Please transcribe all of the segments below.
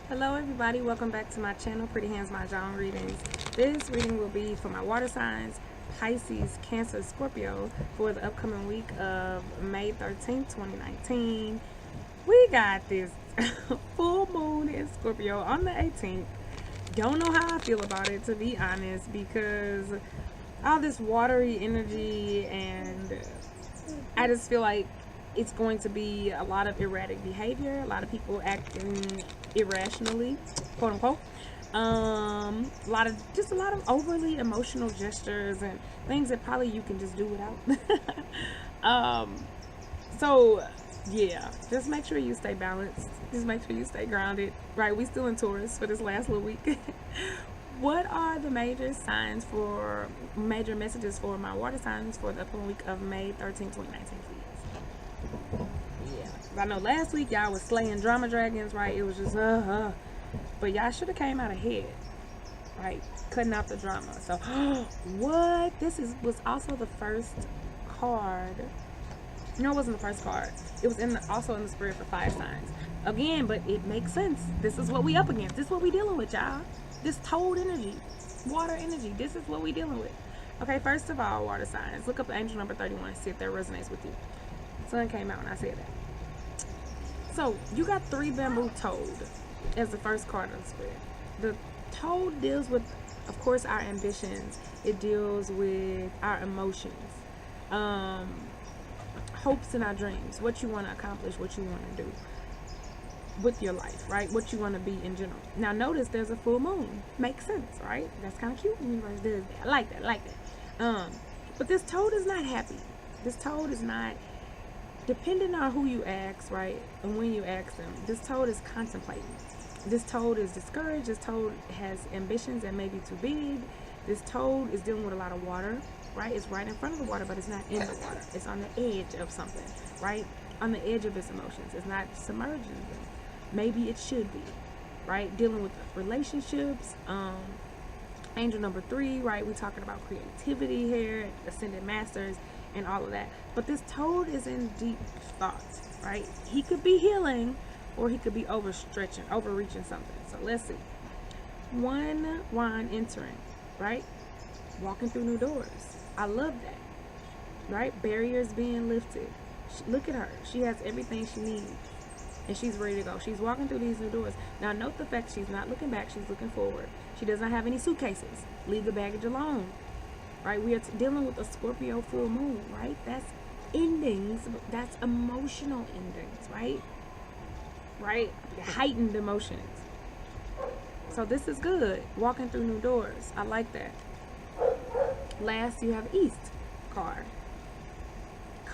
Hello everybody, welcome back to my channel, Pretty Hands Mah Jongg readings. This reading will be for my water signs, Pisces, Cancer, Scorpio for the upcoming week of May 13th, 2019. We got this full moon in Scorpio on the 18th. Don't know how I feel about it, to be honest, because all this watery energy, and I just feel like it's going to be a lot of erratic behavior, a lot of people acting irrationally, quote unquote. A lot of overly emotional gestures and things that probably you can just do without. um, so yeah, just make sure you stay balanced. Just make sure you stay grounded. Right, we still in Taurus for this last little week. What are the major messages for my water signs for the upcoming week of May 13, 2019, please? Yeah, I know last week y'all was slaying drama dragons, right? It was just but y'all should have came out ahead, right? Cutting out the drama. So what? Was also the first card. No, it wasn't the first card. It was also in the spirit for fire signs. Again, but it makes sense. This is what we up against. This is what we dealing with, y'all. This toad energy, water energy. This is what we dealing with. Okay, first of all, water signs. Look up angel number 31. See if that resonates with you. Sun came out when I said that. So you got 3 bamboo toad as the first card of the spirit. The toad deals with, of course, our ambitions. It deals with our emotions. Hopes and our dreams, what you want to accomplish, what you want to do with your life, right? What you want to be in general. Now notice there's a full moon. Makes sense, right? That's kind of cute. The universe does that. I like that. But this toad is not happy. This toad is not, depending on who you ask, right, and when you ask them, this toad is contemplating. This toad is discouraged. This toad has ambitions that may be too big. This toad is dealing with a lot of water, right? It's right in front of the water, but it's not in the water. It's on the edge of something, right? On the edge of its emotions. It's not submerging them. Maybe it should be, right? Dealing with relationships. Angel number 3, right? We're talking about creativity here, ascended masters, and all of that. But this toad is in deep thoughts, right? He could be healing, or he could be overreaching something. So let's see. 1 wand entering, right? Walking through new doors. I love that, right? Barriers being lifted. Look at her. She has everything she needs, and she's ready to go. She's walking through these new doors. Now note the fact she's not looking back. She's looking forward. She does not have any suitcases. Leave the baggage alone, right? We are dealing with a Scorpio full moon, right? That's endings. That's emotional endings, right? Right? Heightened emotions. So this is good. Walking through new doors. I like that. Last, you have East card.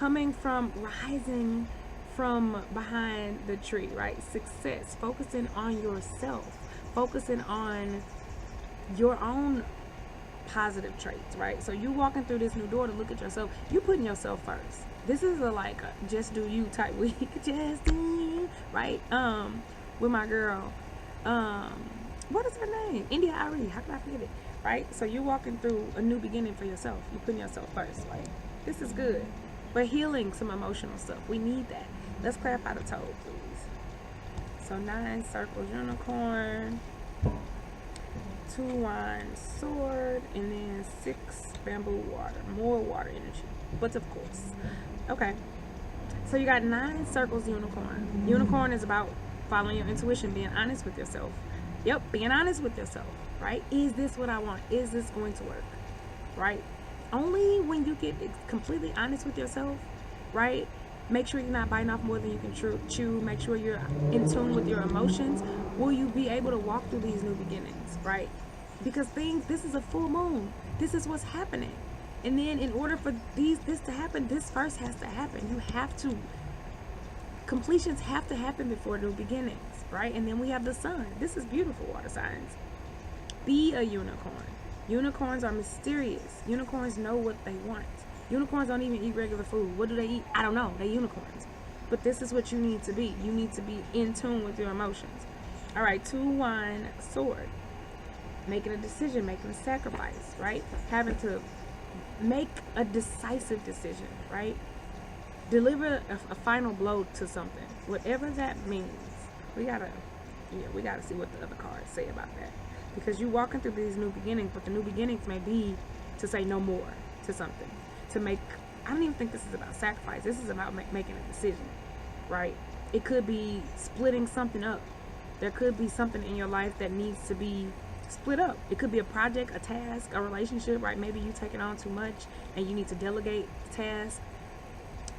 Rising from behind the tree, right? Success. Focusing on yourself. Focusing on your own positive traits, right? So you walking through this new door to look at yourself. You putting yourself first. This is a just do you type week. Just do you, right? With my girl, what is her name? India Ari. How could I forget it? Right? So you're walking through a new beginning for yourself. You're putting yourself first. Like, this is good. But healing some emotional stuff. We need that. Let's clarify the toad, please. So 9 circles, unicorn, 2 wands, sword, and then 6 bamboo water. More water energy. But of course. Okay. So you got 9 circles, unicorn. Unicorn is about following your intuition, being honest with yourself. Yep, being honest with yourself, right? Is this what I want? Is this going to work, right? Only when you get completely honest with yourself, right? Make sure you're not biting off more than you can chew. Make sure you're in tune with your emotions. Will you be able to walk through these new beginnings, right? Because this is a full moon. This is what's happening. And then in order for this to happen, this first has to happen. Completions have to happen before new beginnings, right? And then we have the sun. This is beautiful, water signs. Be a unicorn. Unicorns are mysterious. Unicorns know what they want. Unicorns don't even eat regular food. What do they eat? I don't know. They're unicorns. But this is what you need to be. You need to be in tune with your emotions. All right, 2 wand, sword. Making a decision, making a sacrifice, right? Having to make a decisive decision, right? Deliver a final blow to something, whatever that means. We gotta Yeah, we got to see what the other cards say about that. Because you're walking through these new beginnings, but the new beginnings may be to say no more to something. To make, I don't even think this is about sacrifice. This is about making a decision, right? It could be splitting something up. There could be something in your life that needs to be split up. It could be a project, a task, a relationship, right? Maybe you taking on too much and you need to delegate the task.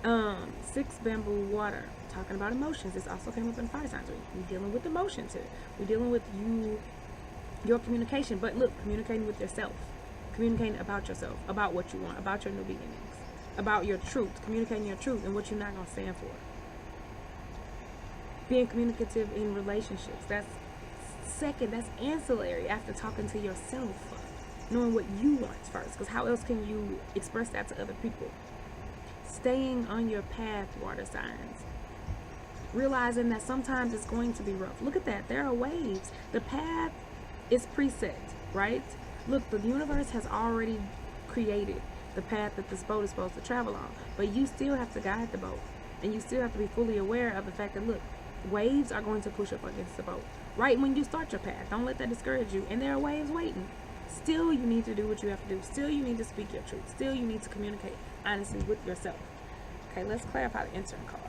6 bamboo water, talking about emotions. This also came up in fire signs. We're dealing with emotions here. We're dealing with your communication. But look, communicating with yourself, communicating about yourself, about what you want, about your new beginnings, about your truth, communicating your truth and what you're not gonna stand for. Being communicative in relationships. That's second. That's ancillary after talking to yourself, knowing what you want first. Because how else can you express that to other people? Staying on your path, water signs. Realizing that sometimes it's going to be rough. Look at that. There are waves. The path is preset, right? Look, the universe has already created the path that this boat is supposed to travel on. But you still have to guide the boat. And you still have to be fully aware of the fact that, look, waves are going to push up against the boat. Right when you start your path. Don't let that discourage you. And there are waves waiting. Still, you need to do what you have to do. Still, you need to speak your truth. Still, you need to communicate honestly with yourself. Okay, let's clarify the intern card.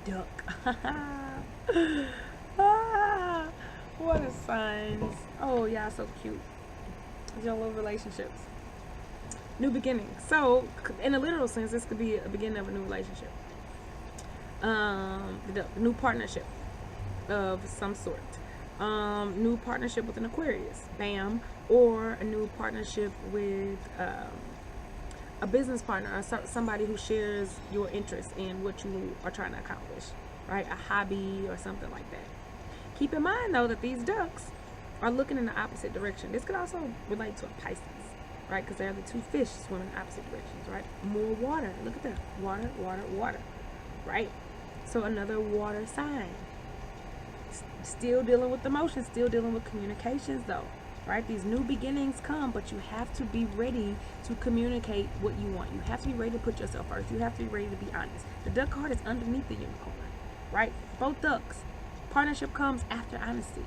Duck. What a signs. Oh, y'all so cute. Your little relationships. New beginning. So, in a literal sense, this could be a beginning of a new relationship. New partnership of some sort. New partnership with an Aquarius. Bam. Or a new partnership with a business partner or somebody who shares your interest in what you are trying to accomplish, right? A hobby or something like that. Keep in mind though that these ducks are looking in the opposite direction. This could also relate to a Pisces, right? Because they're the two fish swimming in opposite directions, right? More water. Look at that. Water, water, water, right? So another water sign. Still dealing with emotions, still dealing with communications though. Right? These new beginnings come, but you have to be ready to communicate what you want. You have to be ready to put yourself first. You have to be ready to be honest. The duck card is underneath the unicorn, right? Both ducks. Partnership comes after honesty.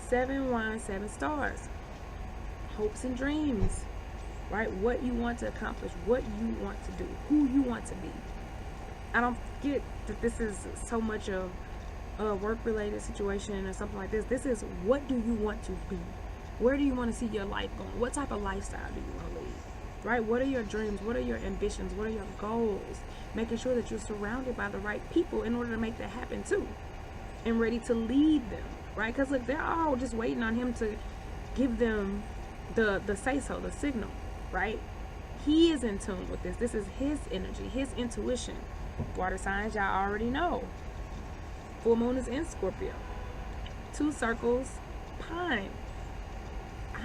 7 wands, 7 stars. Hopes and dreams, right? What you want to accomplish, what you want to do, who you want to be. I don't get that this is so much of a work-related situation or something like this. This is, what do you want to be? Where do you want to see your life going? What type of lifestyle do you want to lead? Right? What are your dreams? What are your ambitions? What are your goals? Making sure that you're surrounded by the right people in order to make that happen too. And ready to lead them. Right? Because look, they're all just waiting on him to give them the say-so, the signal. Right? He is in tune with this. This is his energy, his intuition. Water signs, y'all already know. Full moon is in Scorpio. 2 circles, pine.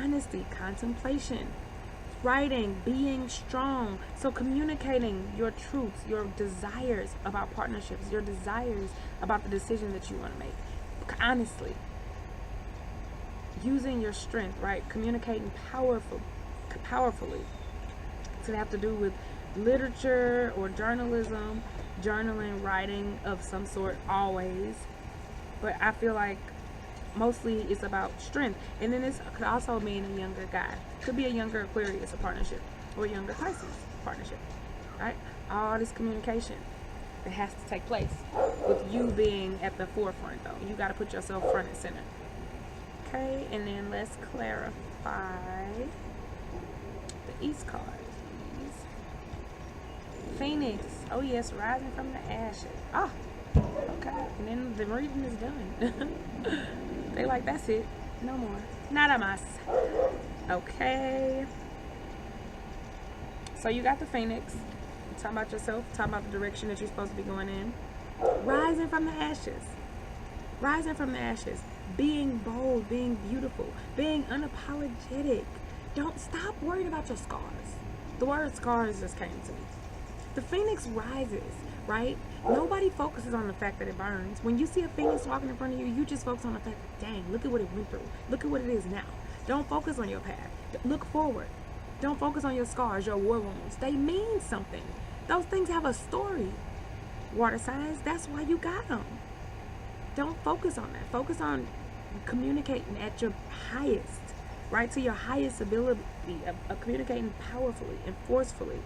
Honesty, contemplation, writing, being strong. So communicating your truths, your desires about partnerships, your desires about the decision that you want to make. Honestly. Using your strength, right? Communicating powerfully. So it have to do with literature or journalism, journaling, writing of some sort, always. But I feel like mostly it's about strength. And then this could also mean a younger guy. Could be a younger Aquarius, a partnership, or a younger Pisces partnership, right? All this communication that has to take place with you being at the forefront though. You got to put yourself front and center. Okay, and then let's clarify the East card, please. Phoenix. Oh yes, rising from the ashes. Ah, okay. And then the reading is done. They like, that's it. No more. Nada más. Okay. So you got the Phoenix. Talking about yourself. Talking about the direction that you're supposed to be going in. Rising from the ashes. Rising from the ashes. Being bold. Being beautiful. Being unapologetic. Don't stop worrying about your scars. The word scars just came to me. The Phoenix rises, right? Nobody focuses on the fact that it burns. When you see a Phoenix walking in front of you, you just focus on the fact that, dang, look at what it went through. Look at what it is now. Don't focus on your past. Look forward. Don't focus on your scars, your war wounds. They mean something. Those things have a story. Water signs, that's why you got them. Don't focus on that. Focus on communicating at your highest, right? To your highest ability of communicating powerfully and forcefully.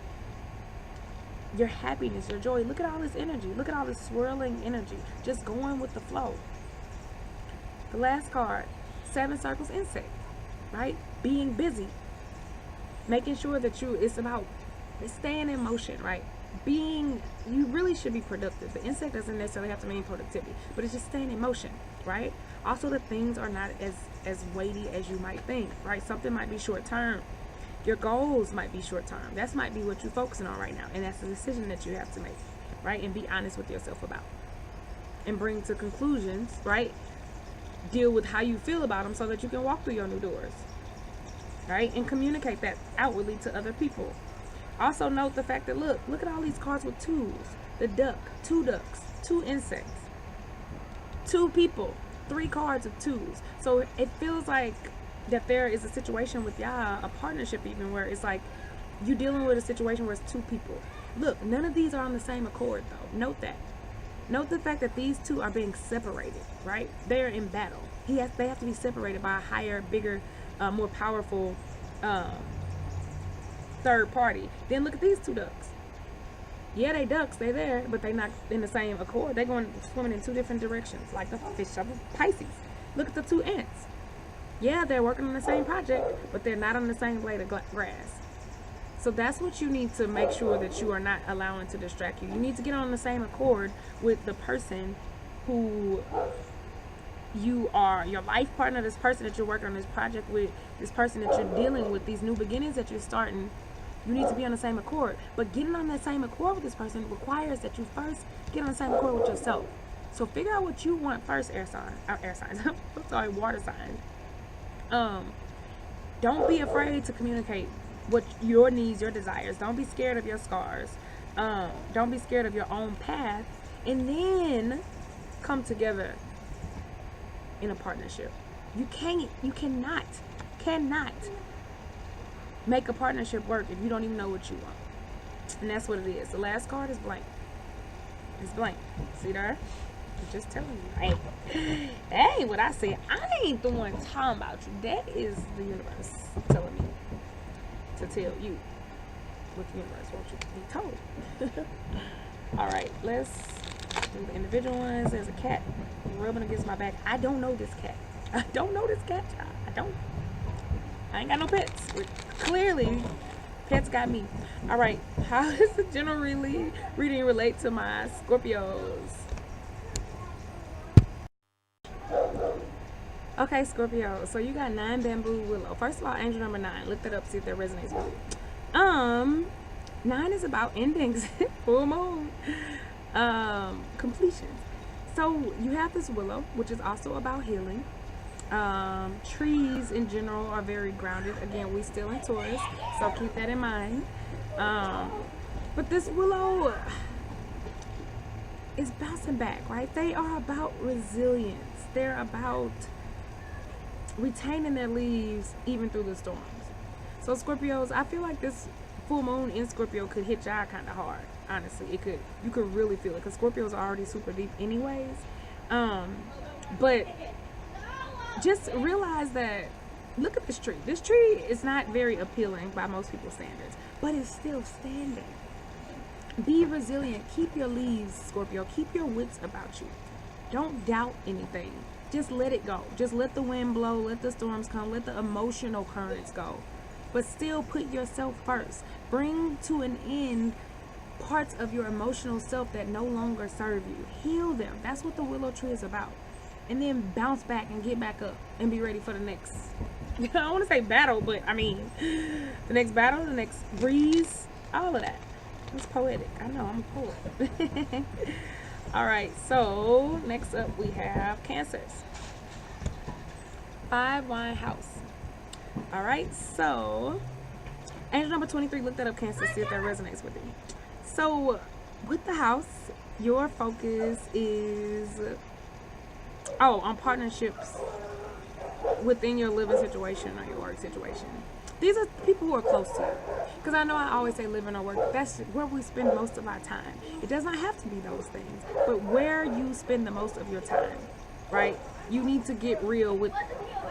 Your happiness, your joy. Look at all this energy. Look at all this swirling energy. Just going with the flow. The last card, 7 circles insect, right? Being busy. Making sure that it's about staying in motion, right? You really should be productive. The insect doesn't necessarily have to mean productivity, but it's just staying in motion, right? Also, the things are not as weighty as you might think, right? Something might be short term. Your goals might be short term. That might be what you're focusing on right now, and that's the decision that you have to make, right? And be honest with yourself about, and bring to conclusions, right? Deal with how you feel about them so that you can walk through your new doors, right? And communicate that outwardly to other people. Also note the fact that look at all these cards with 2s. The duck, 2 ducks, 2 insects, 2 people, 3 cards of 2s. So it feels like that there is a situation with y'all, a partnership even, where it's like you dealing with a situation where it's 2 people. Look, none of these are on the same accord though. Note that. Note the fact that these 2 are being separated, right? They're in battle. They have to be separated by a higher, bigger, more powerful third party. Then look at these 2 ducks. Yeah, they ducks, they there, but they not in the same accord. They're going swimming in 2 different directions, like the fish of Pisces. Look at the 2 ants. Yeah, they're working on the same project, but they're not on the same blade of grass. So that's what you need to make sure that you are not allowing to distract you. You need to get on the same accord with the person who you are, your life partner, this person that you're working on this project with, this person that you're dealing with, these new beginnings that you're starting. You need to be on the same accord. But getting on that same accord with this person requires that you first get on the same accord with yourself. So figure out what you want first, water signs. Don't be afraid to communicate what your needs, your desires. Don't be scared of your scars. Don't be scared of your own path. And then come together in a partnership. You cannot make a partnership work if you don't even know what you want. And that's what it is. The last card is blank. It's blank. See there? I'm just telling you. Hey, what I say, I ain't the one talking about you. That is the universe telling me to tell you what the universe wants you to be told. All right, let's do the individual ones. There's a cat rubbing against my back. I don't know this cat. I don't know this cat, child. I ain't got no pets. Clearly, pets got me. All right, how does the general reading relate to my Scorpios? Okay, Scorpio. So you got 9 bamboo willow. First of all, angel number 9. Look that up, see if that resonates with you. 9 is about endings, full moon, completions. So you have this willow, which is also about healing. Trees in general are very grounded. Again, we still in Taurus, so keep that in mind. But this willow is bouncing back, right? They are about resilience. They're about retaining their leaves even through the storms. So Scorpios, I feel like this full moon in Scorpio could hit y'all kind of hard. Honestly, it could. You could really feel it because Scorpios are already super deep anyways. But just realize that, look at this tree. This tree is not very appealing by most people's standards, but it's still standing. Be resilient. Keep your leaves, Scorpio. Keep your wits about you. Don't doubt anything. Just let it go. Just let the wind blow. Let the storms come. Let the emotional currents go. But still put yourself first. Bring to an end parts of your emotional self that no longer serve you. Heal them. That's what the willow tree is about. And then bounce back and get back up and be ready for the next, I don't want to say battle, but I mean, the next battle, the next breeze, all of that. It's poetic. I know, I'm a poet. All right, so next up we have Cancers. 5 wine house. All right, so angel number 23, look that up, Cancer, see if that resonates with you. So with the house, your focus is on partnerships within your living situation or your work situation. These are people who are close to you. Because I know I always say living or work. That's where we spend most of our time. It does not have to be those things, but where you spend the most of your time, right? You need to get real with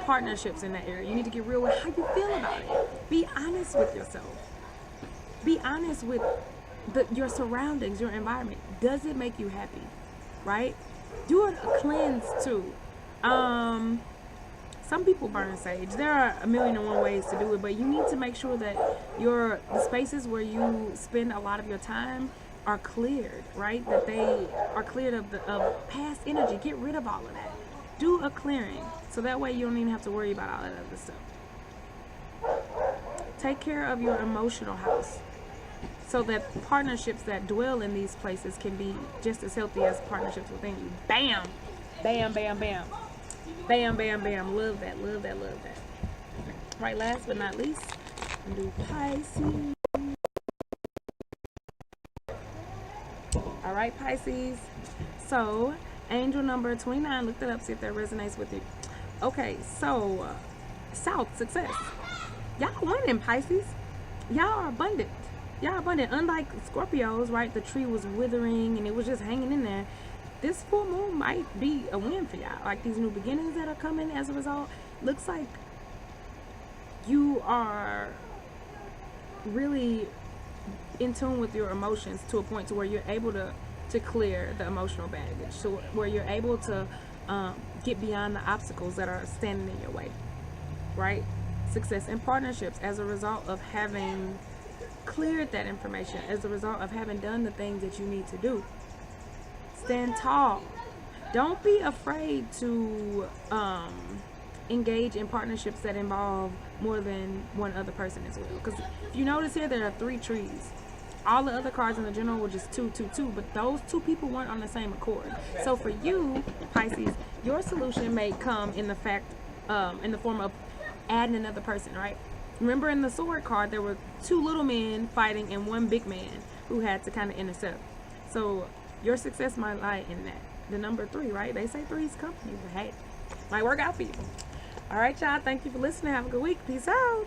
partnerships in that area. You need to get real with how you feel about it. Be honest with yourself. Be honest with your surroundings, your environment. Does it make you happy, right? Do a cleanse too. Some people burn sage. There are a million and one ways to do it, but you need to make sure that the spaces where you spend a lot of your time are cleared, right? That they are cleared of past energy. Get rid of all of that. Do a clearing, so that way you don't even have to worry about all that other stuff. Take care of your emotional house, so that partnerships that dwell in these places can be just as healthy as partnerships within you. Bam! Bam, bam, bam. Bam, bam, bam. Love that, love that, love that. Right, last but not least, do Pisces. All right, Pisces. So, angel number 29, look that up, see if that resonates with you. Okay, so, South, success. Y'all winning, Pisces. Y'all are abundant. Y'all abundant. Unlike Scorpios, right, the tree was withering and it was just hanging in there. This full moon might be a win for y'all. Like these new beginnings that are coming as a result. Looks like you are really in tune with your emotions to a point to where you're able to clear the emotional baggage. So where you're able to get beyond the obstacles that are standing in your way. Right? Success in partnerships as a result of having cleared that information, as a result of having done the things that you need to do. Stand tall. Don't be afraid to engage in partnerships that involve more than one other person as well. Because if you notice here, there are 3 trees. All the other cards in the general were just 2, 2, 2, but those 2 people weren't on the same accord. So for you, Pisces, your solution may come in the form of adding another person, right? Remember in the sword card, there were 2 little men fighting and 1 big man who had to kind of intercept. So your success might lie in that. The number 3, right? They say 3's company, but hey, might work out for you. All right, y'all. Thank you for listening. Have a good week. Peace out.